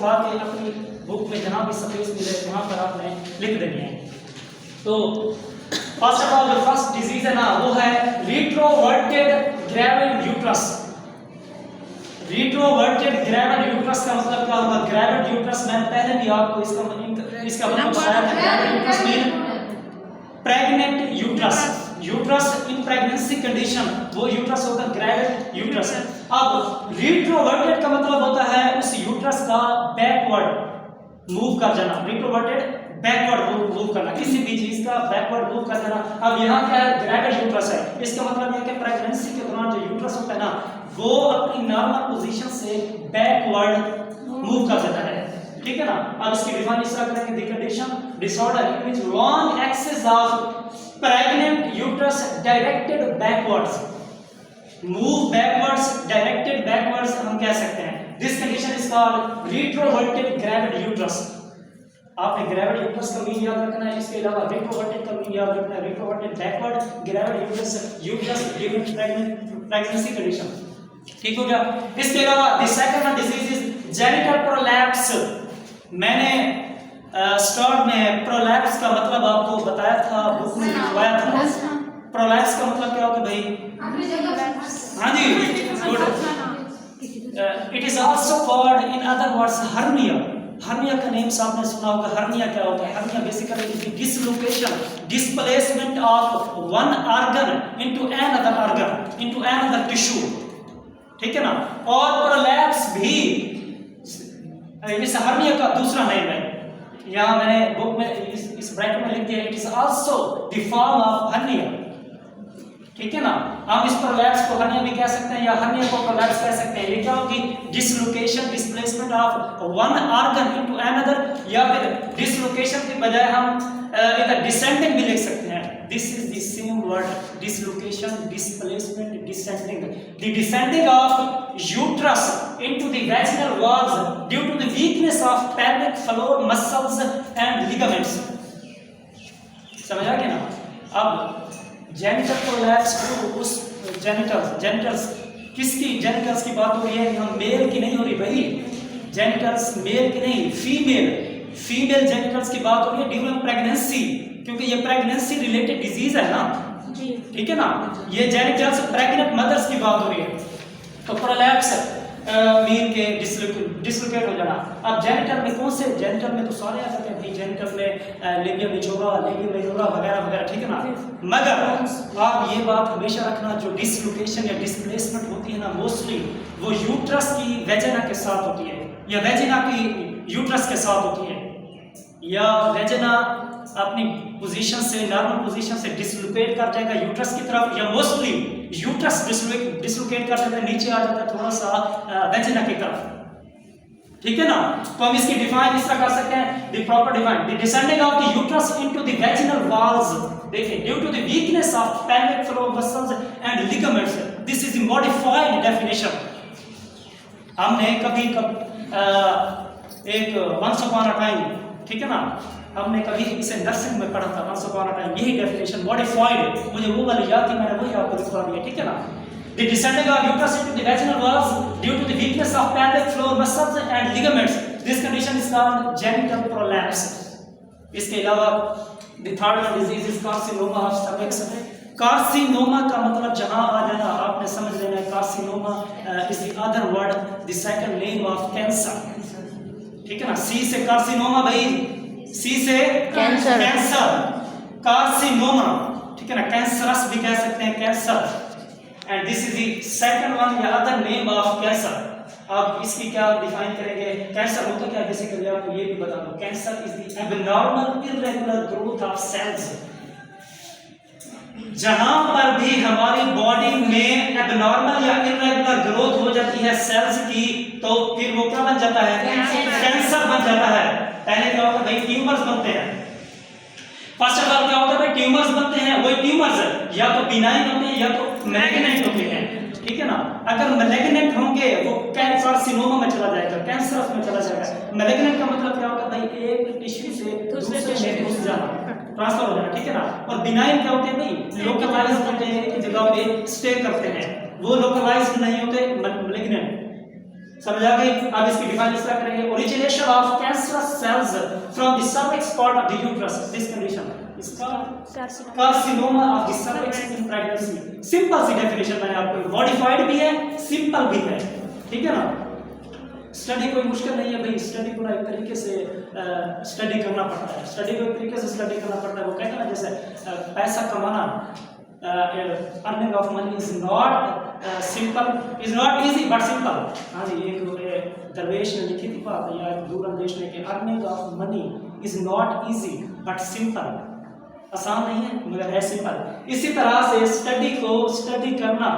उठा के अपनी बुक में जहाँ भी स्पेस मिले वहाँ पर आपने लिख देनी है। तो फर्स्ट ऑफ ऑल जो फर्स्ट डिजीज है ना वो है रिट्रोवर्टेड ग्रेविड यूट्रस। रिट्रोवर्टेड ग्रेविड यूट्रस का मतलब क्या होगा? ग्रेविड यूट्रस मैंने पहले भी आपको इसका मतलब बताया था। Gravid uterus mean pregnant uterus, uterus in pregnancy condition, वो यूट्रस होगा ग्रेविड यूट्रस। अब रिट्रोवर्टेड का मतलब होता है उस यूट्रस का बैकवर्ड मूव कर जाना। रिट्रोवर्टेड बैकवर्ड मूव करना, किसी भी चीज का बैकवर्ड मूव कर जाना। अब यहाँ क्या है? ग्रेविड यूट्रस है। इसका मतलब यह कि प्रेगनेंसी के दौरान जो यूट्रस होता है ना वो अपनी नॉर्मल पोजीशन से बैकवर्ड मूव कर जाता है, ठीक है ना। अब इसकी डिफाइन इस तरह करेंगे, the condition disorder in which long axis of pregnant uterus directed backwards, move backwards, directed backwards हम कह सकते हैं। This condition is called retroverted gravid uterus. आपने ग्रेविड यूट्रस का मीन याद रखना है, इसके अलावा रिट्रोवर्टेड का मीन याद रखना है। Retroverted backward gravid uterus during pregnancy condition, ठीक हो गया। इसके अलावा the second disease is genital prolapse. मैंने स्टार्ट में प्रोलैप्स का मतलब आपको बताया था, बुक में लिखवाया था। प्रोलैप्स का मतलब क्या होगा भाई? हाँ जी, good. It is also called in other words hernia. Hernia का नेम्स आपने सुना होगा। हर्निया क्या होता है? Hernia basically is the dislocation, displacement of one organ into another organ, into another tissue, ठीक है ना। और प्रोलैप्स भी इस हर्निया का दूसरा नेम है। यहाँ मैंने बुक में इस ब्रैकेट में लिख दिया, it is also the form of hernia, ठीक है ना। हम इस प्रोलैप्स को हर्निया भी कह सकते हैं या हर्निया को प्रोलैप्स कह सकते हैं। ये क्या होगी? Dislocation, displacement of one organ into another, या फिर डिसलोकेशन के बजाय हम इधर डिसेंडिंग भी लिख सकते हैं। This is the same word, dislocation, displacement, descending. The descending of uterus into the vaginal walls due to the weakness of pelvic floor muscles and ligaments। समझ आ गया ना। अब जेनिटल प्रोलैप्स को उस जेनिटल्स किसकी जेनिटल्स की बात हो रही है? हम मेल की नहीं हो रही भाई, जेनिटल्स मेल की नहीं, फीमेल जेनिटल्स की बात हो रही है ड्यूरिंग प्रेगनेंसी, क्योंकि ये प्रेगनेंसी रिलेटेड डिजीज है ना, ठीक है ना। ये जेनिटल्स प्रेग्नेंट मदर्स की बात हो रही है। तो प्रोलैप्स मीन के डिसलोकेट हो जाना। अब जेनिटल में कौन से? जेनिटल में तो सारे आ जाते हैं भाई। जेनिटल में लेबिया मेजोरा, लेबिया मेजोरा वगैरह वगैरह, ठीक है ना। मगर आप ये बात हमेशा रखना, जो डिसलोकेशन या डिस्प्लेसमेंट होती है ना मोस्टली वो यूट्रस की वेजिना के साथ होती है, या वेजिना की यूट्रस के साथ होती है, या वेजिना अपनी पोजीशन से, नॉर्मल पोजीशन से डिसलोकेट कर जाएगा यूट्रस की तरफ, या मोस्टली यूट्रस डिसलोकेट कर जाता है, नीचे आ जाता है थोड़ा सा वेजिना की तरफ, ठीक है ना। तो हम इसकी डिफाइन इस तरह कर सकते हैं, the proper define, the descending of the uterus into the vaginal walls, देखिए, due to the weakness of pelvic floor muscles and ligaments। This is the modified definition. हमने कभी एक वंस अपॉन अ टाइम, ठीक है ना, हमने कभी इसे नर्सिंग में पढ़ा था, वंस अपॉन अ टाइम, यही डेफिनेशन मॉडिफाइड, मुझे वो वाली याद थी, मैंने वही आपको दिखा दिया, ठीक है ना। The descending of uterus into the vaginal walls due to the weakness of pelvic floor muscles and ligaments. This condition is called genital prolapse. इसके अलावा the third one disease is carcinoma of stomach. Carcinoma का मतलब जहां आ जाना, आपने समझ लेना है। Carcinoma is the other word, the second name of cancer, ठीक है ना। सी से कार्सिनोमा भाई, सी से कैंसर, कार्सिनोमा, ठीक है ना। कैंसरस भी कह सकते हैं, cancer. And this is the second one या other name of cancer। अब इसकी क्या डिफाइन करेंगे? कैंसर होता क्या है बेसिकली आपको ये भी बता दूं। Cancer is the abnormal irregular growth of cells। जहां पर भी हमारी बॉडी में एबनॉर्मल या इर्रेगुलर ग्रोथ हो जाती है सेल्स की, तो फिर वो क्या बन जाता है? कैंसर बन जाता है। पहले क्या होता है भाई? ट्यूमर्स बनते हैं। फर्स्ट ऑफ ऑल क्या होता है भाई? ट्यूमर्स बनते हैं। वही ट्यूमर्स या तो बिनाइन होते हैं या तो मैलिग्नेंट होते हैं, ठीक है ना। अगर मैलिग्नेंट होंगे वो कार्सिनोमा में चला जाएगा, कैंसरस में चला जाएगा। मैलिग्नेंट का मतलब क्या होता है भाई? एक टिश्यू से दूसरे में घुस जाना, ट्रांसफर हो जाना, ठीक है ना। और बिनाइन क्या होते हैं भाई? लोकलाइज होते हैं, एक जगह पे स्टे करते हैं, वो लोकलाइज नहीं होते। मैलिग्नेंट समझ आ गई? अब इसकी डिफाइन इस तरह करेंगे, origination of cancerous cells from the cervix part of the uterus, this condition इसका carcinoma of the cervix in pregnancy. Simple सी डेफिनेशन मैंने आपको, मॉडिफाइड भी है, सिंपल भी है, ठीक है ना। स्टडी कोई मुश्किल नहीं है भाई, स्टडी को एक तरीके से स्टडी करना पड़ता है, स्टडी को एक तरीके से स्टडी करना पड़ता है। वो कहते हैं ना जैसे पैसा कमाना, earning of money is not simple, is not easy but simple. हाँ जी, एक दरवेश ने लिखी थी बात, या एक दूर अंदेश ने कि earning of money is not easy but simple, आसान नहीं है मगर है सिंपल। इसी तरह से स्टडी को स्टडी करना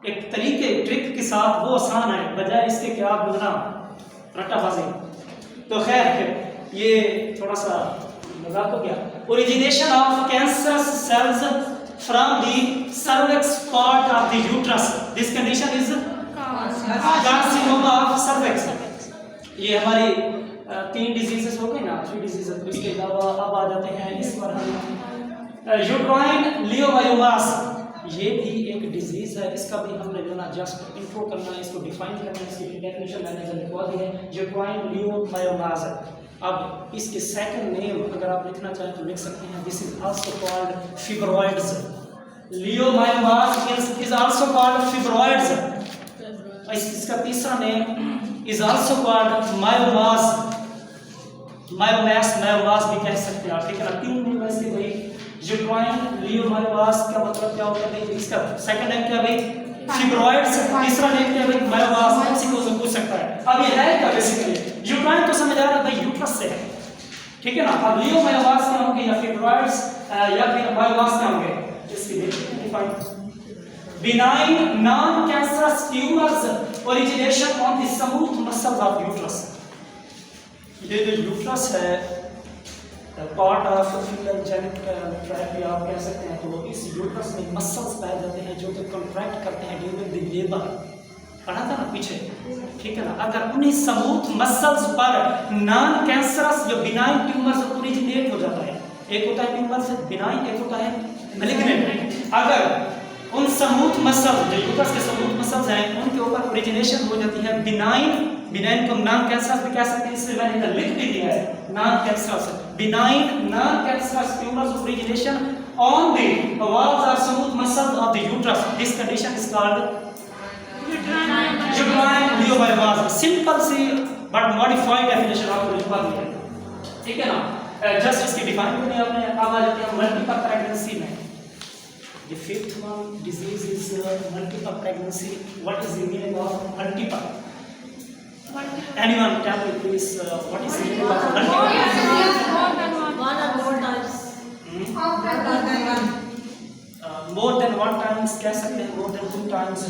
एक तरीके ट्रिक के साथ वो आसान है, बजाय इसके कि आप बोलना रट्टाबाजी। तो खैर ये थोड़ा सा मजाक हो गया। Origination of cancerous cells from the cervix part of the uterus, this condition is carcinoma of cervix. ये हमारी 3 डिजीजेस हो गई ना, 3 डिजीजेस। इसके अलावा अब आ जाते हैं इस पर हम यूट्राइन लियोमायोमास, ये भी एक डिजीज है, इसका भी हमने जो ना जस्ट इंट्रो करना है, इसको डिफाइन करना है, इसकी डेफिनेशन मैंने लिखवा दी है, यूट्राइन लियोमायोमास। अब इसके सेकंड नेम अगर आप लिखना चाहें तो लिख सकते हैं, this is also called fibroids. Leiomyomas is also called fibroids. इसका तीसरा name is also called myomas, myomas, myomas भी कह सकते हैं आप, ठीक है ना। 3 नेम ऐसे भाई, यूट्राइन लियोमायोमास का मतलब क्या होता है, इसका सेकंड नेम क्या भाई, फिब्रॉइड्स, तीसरा नेम क्या भाई, मायोमास। किसी को पूछ सकता है। अब ये है क्या बेसिकली, यूट्राइन तो समझ आ रहा है भाई यूट्रस से है, ठीक है ना। अब लियोमायोमास क्या होंगे, या फिब्रॉइड्स या फिर मायोमास क्या होंगे, इसकी define. Benign non cancerous tumours origination on the smooth muscles of uterus. ये जो यूट्रस है part of female genital tract या आप कह सकते हैं, तो इस यूट्रस में मसल्स पाए जाते हैं जो कॉन्ट्रैक्ट करते हैं ड्यूरिंग द लेबर, पढ़ा था ना पीछे, ठीक है ना। अगर उन्हीं स्मूथ मसल्स पर नॉन कैंसरस या बिनाइन ट्यूमर्स ओरिजिनेट हो जाता है, एक होता है ट्यूमर से बिनाइन, एक होता है मैलिग्नेंट। अगर उन स्मूथ मसल जो यूट्रस के स्मूथ मसल्स हैं उनके ऊपर ओरिजिनेशन हो जाती है बिनाइन, बिनाइन को नॉन कैंसरस भी कह सकते हैं, इसलिए मैंने इधर लिख भी दिया है non cancerous, benign non cancerous tumours origination on the walls or smooth muscles of the uterus, this condition is called uterine leiomyomatosis। Simple सी बट मॉडिफाइड डेफिनेशन आपको लिखवा दी है, ठीक है ना। जस्ट इसकी डिफाइन करनी है आपने। अब आ जाते हैं मल्टीपल प्रेगनेंसी में। The fifth one disease is multiple pregnancy. What is the meaning of multiple? Anyone tell me please what is the meaning of multiple? One or more times. More than one times कह सकते हैं, more than 2 times।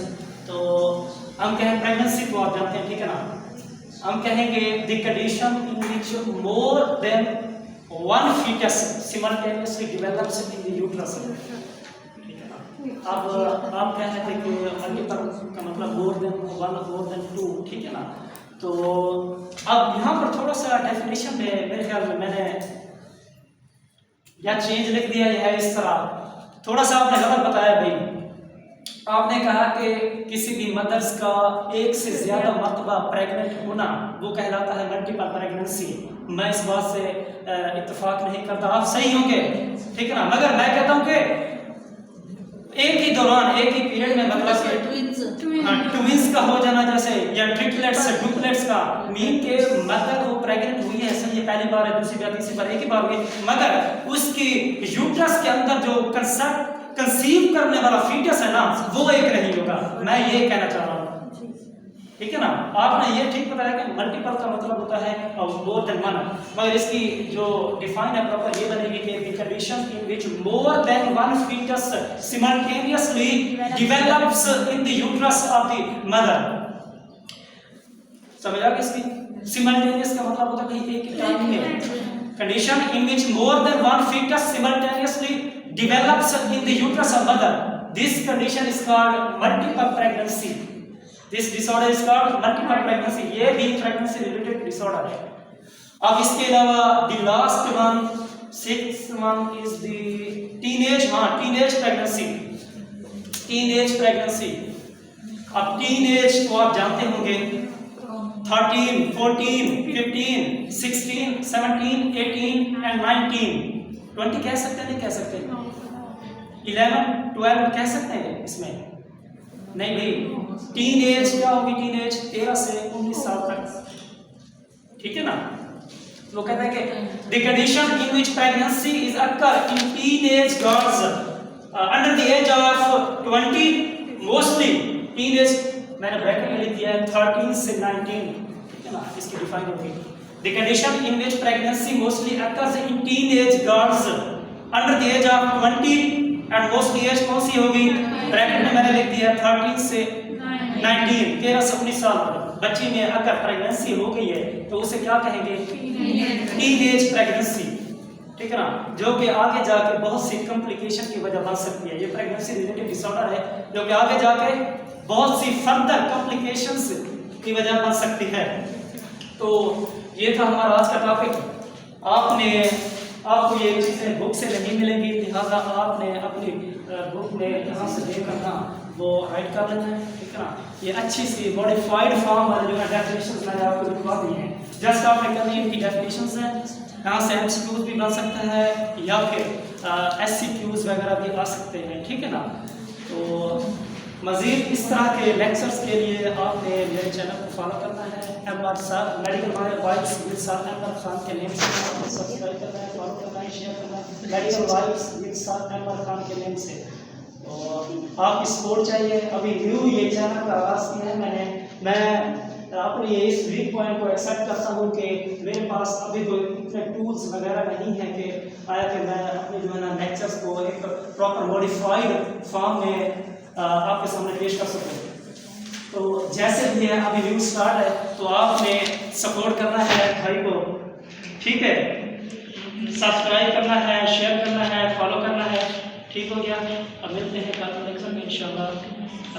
तो हम कहें pregnancy को आप जानते हैं, ठीक है ना। हम कहेंगे the condition in which more than one fetus simultaneously develops in the uterus। अब आप कह रहे थे कि मल्टीपल का मतलब मोर देन 1 मोर देन 2, ठीक है ना। तो अब यहाँ पर थोड़ा सा डेफिनेशन में मेरे ख्याल में मैंने या चेंज लिख दिया है इस तरह, थोड़ा सा आपने गलत बताया भाई। आपने कहा कि किसी भी मदर्स का एक से ज्यादा मर्तबा प्रेग्नेंट होना वो कहलाता है मल्टीपल प्रेगनेंसी। मैं इस बात से इत्तेफाक नहीं करता, आप सही होंगे, ठीक है ना। मगर मैं कहता हूँ कि एक ही दौरान एक ही पीरियड में मतलब ट्विंस का हो जाना जैसे, या ट्रिपलेट्स डुप्लेट्स का मीन के मदर वो प्रेग्नेंट हुई है, सही है, पहली बार है, दूसरी बार, तीसरी बार, एक ही बार हुई, मगर उसकी यूट्रस के अंदर जो कंसीव करने वाला फीटस है ना वो एक नहीं होगा। मैं ये कहना चाह रहा हूँ, ठीक है ना। आपने ये ठीक बताया कि मल्टीपल का मतलब होता है मोर देन वन, मगर इसकी जो डिफाइन है प्रॉपर ये बनेगी कि the condition in which more than one foetus simultaneously develops in the uterus of the mother. समझ आ गई इसकी? सिमल्टेनियस का मतलब होता है कहीं एक ही टाइम में, condition in which more than one foetus simultaneously develops in the uterus of mother, this condition is called multiple pregnancy. This disorder is called multiple pregnancy। ये भी pregnancy related disorder है। अब इसके अलावा the last one, sixth one is the teenage, teenage pregnancy। teenage pregnancy। अब teenage को आप जानते होंगे 13, 14, 15, 16, 17, 18 and 19. 20 कह सकते हैं नहीं कह सकते? 11, 12 कह सकते हैं इसमें? नहीं भाई। टीन एज क्या होगी? टीन एज 13 से 19 साल तक, ठीक है ना। वो कहते हैं कि the condition in which pregnancy is occur in teenage girls under the age of 20 mostly teenage, मैंने ब्रैकेट में लिख दिया है 13 से 19, ठीक है ना, इसकी डिफाइन होगी। The condition in which pregnancy mostly occurs in teenage girls under the age of 20 and mostly age कौन सी होगी? ब्रैकेट में मैंने लिख दिया है 13 से 19, 13 से 19 साल बच्ची में अगर प्रेगनेंसी हो गई है तो उसे क्या कहेंगे? टीनेज प्रेगनेंसी, ठीक है ना, जो कि आगे जाके बहुत सी कॉम्प्लिकेशन की वजह बन सकती है। ये प्रेगनेंसी रिलेटेड डिसऑर्डर है जो कि आगे जाके बहुत सी फर्दर कॉम्प्लिकेशंस की वजह बन सकती है। तो ये था हमारा आज का टॉपिक। आपको ये चीज़ें बुक से नहीं मिलेंगी, लिहाजा आपने अपनी बुक में यहाँ से लेकर ना वो राइट कर लेना है, ठीक है ना। ये अच्छी सी मॉडिफाइड फॉर्म वाले जो है डेफिनेशंस मैंने आपको लिखवा दी हैं, जस्ट आपने करनी है इनकी डेफिनेशंस हैं। यहाँ से एमसीक्यूज भी बन सकता है या फिर एससीक्यूज वगैरह भी आ सकते हैं, ठीक है ना। तो मज़ीद इस तरह के लेक्चर्स के लिए आपने मेरे चैनल को फॉलो करना है। MR sir medical vibes with sir MR Khan के नेम से आपको सब्सक्राइब करना है, फॉलो करना है, शेयर करना है, medical vibes with sir MR Khan के नेम से। तो आपकी सपोर्ट चाहिए। अभी न्यू ये चैनल का आगाज़ किया है मैं अपनी इस वीक पॉइंट को एक्सेप्ट करता हूँ कि मेरे पास अभी तो इतने टूल्स वगैरह नहीं हैं कि आया कि मैं अपने जो है ना लेक्चर्स को एक प्रॉपर मॉडिफाइड फॉर्म में आपके सामने पेश कर सकूँ। तो जैसे भी है अभी न्यू स्टार्ट है तो आपने सपोर्ट करना है भाई को, ठीक है, सब्सक्राइब करना है, शेयर करना है, फॉलो करना है, ठीक हो गया। अब मिलते हैं कल नेक्स्ट में इंशाल्लाह।